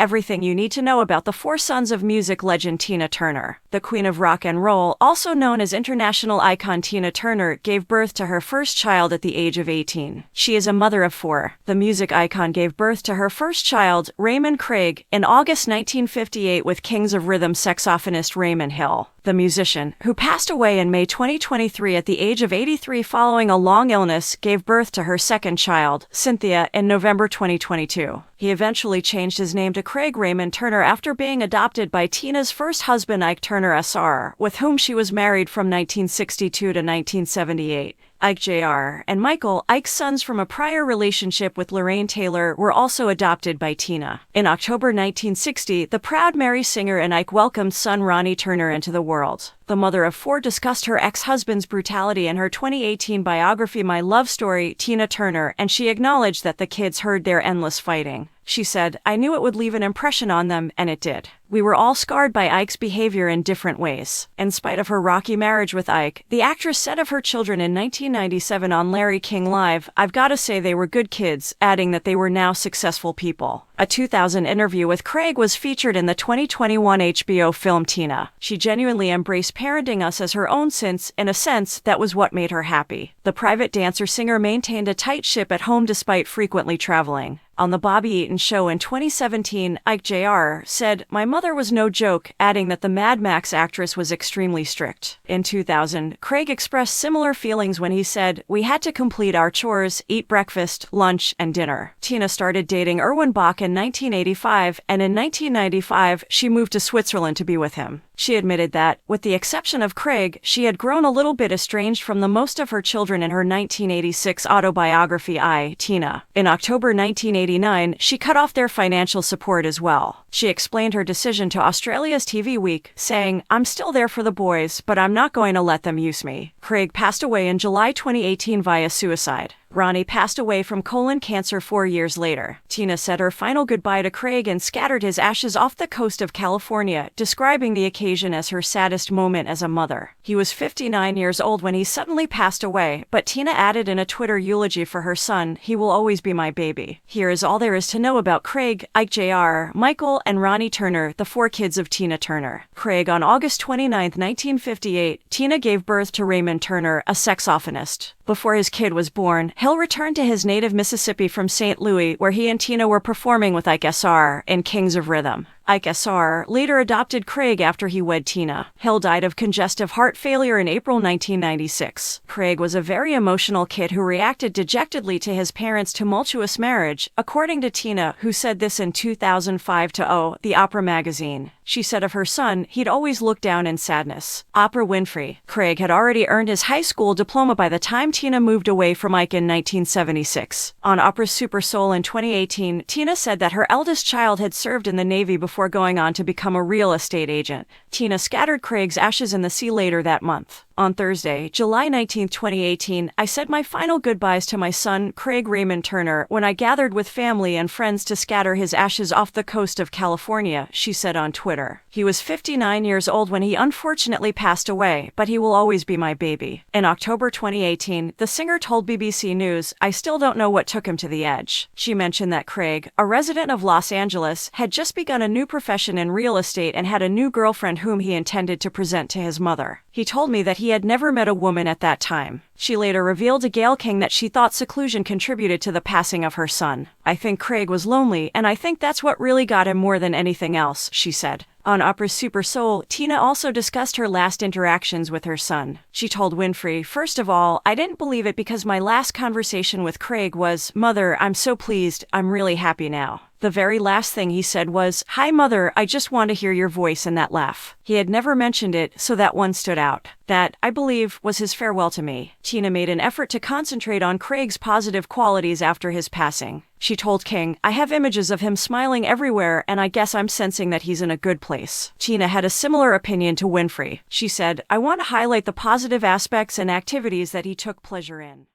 everything you need to know about the four sons of music legend Tina Turner. The Queen of Rock and Roll, also known as international icon Tina Turner, gave birth to her first child at the age of 18. She is a mother of four. The music icon gave birth to her first child, Raymond Craig, in August 1958 with Kings of Rhythm saxophonist Raymond Hill. The musician, who passed away in May 2023 at the age of 83 following a long illness, gave birth to her second child, Cynthia, in November 2022. He eventually changed his name to Craig Raymond Turner after being adopted by Tina's first husband Ike Turner Sr., with whom she was married from 1962 to 1978. Ike Jr. and Michael, Ike's sons from a prior relationship with Lorraine Taylor, were also adopted by Tina. In October 1960, the Proud Mary singer and Ike welcomed son Ronnie Turner into the world. The mother of four discussed her ex-husband's brutality in her 2018 biography My Love Story, Tina Turner, and she acknowledged that the kids heard their endless fighting. She said, "I knew it would leave an impression on them, and it did. We were all scarred by Ike's behavior in different ways." In spite of her rocky marriage with Ike, the actress said of her children in 1997 on Larry King Live, "I've got to say they were good kids," adding that they were now successful people. A 2000 interview with Craig was featured in the 2021 HBO film Tina. She genuinely embraced parenting us as her own since, in a sense, that was what made her happy. The private dancer-singer maintained a tight ship at home despite frequently traveling. On The Bobby Eaton Show in 2017, Ike Jr. said, "My mother was no joke," adding that the Mad Max actress was extremely strict. In 2000, Craig expressed similar feelings when he said, "We had to complete our chores, eat breakfast, lunch, and dinner." Tina started dating Erwin Bach in 1985, and in 1995, she moved to Switzerland to be with him. She admitted that, with the exception of Craig, she had grown a little bit estranged from the most of her children in her 1986 autobiography I, Tina. In October 1989, she cut off their financial support as well. She explained her decision to Australia's TV Week, saying, "I'm still there for the boys, but I'm not going to let them use me." Craig passed away in July 2018 via suicide. Ronnie passed away from colon cancer 4 years later. Tina said her final goodbye to Craig and scattered his ashes off the coast of California, describing the occasion as her saddest moment as a mother. He was 59 years old when he suddenly passed away, but Tina added in a Twitter eulogy for her son, "He will always be my baby." Here is all there is to know about Craig, Ike Jr., Michael, and Ronnie Turner, the four kids of Tina Turner. Craig on August 29, 1958, Tina gave birth to Raymond Turner, a saxophonist. Before his kid was born, Hill returned to his native Mississippi from St. Louis, where he and Tina were performing with Ike Sr. in Kings of Rhythm. Ike Sr. later adopted Craig after he wed Tina. Hill died of congestive heart failure in April 1996. Craig was a very emotional kid who reacted dejectedly to his parents' tumultuous marriage, according to Tina, who said this in 2005 to O, the Oprah magazine. She said of her son, "He'd always look down in sadness." Oprah Winfrey. Craig had already earned his high school diploma by the time Tina moved away from Ike in 1976. On Oprah's Super Soul in 2018, Tina said that her eldest child had served in the Navy before going on to become a real estate agent. Tina scattered Craig's ashes in the sea later that month. On Thursday, July 19, 2018, I said my final goodbyes to my son, Craig Raymond Turner, when I gathered with family and friends to scatter his ashes off the coast of California, she said on Twitter. He was 59 years old when he unfortunately passed away, but he will always be my baby. In October 2018, the singer told BBC News, "I still don't know what took him to the edge." She mentioned that Craig, a resident of Los Angeles, had just begun a new profession in real estate and had a new girlfriend whom he intended to present to his mother. He told me that he had never met a woman at that time. She later revealed to Gayle King that she thought seclusion contributed to the passing of her son. "I think Craig was lonely, and I think that's what really got him more than anything else," she said. On Oprah's Super Soul, Tina also discussed her last interactions with her son. She told Winfrey, "First of all, I didn't believe it because my last conversation with Craig was, 'Mother, I'm so pleased, I'm really happy now.' The very last thing he said was, 'Hi mother, I just want to hear your voice,' and that laugh. He had never mentioned it, so that one stood out. That, I believe, was his farewell to me." Tina made an effort to concentrate on Craig's positive qualities after his passing. She told King, "I have images of him smiling everywhere, and I guess I'm sensing that he's in a good place." Tina had a similar opinion to Winfrey. She said, "I want to highlight the positive aspects and activities that he took pleasure in."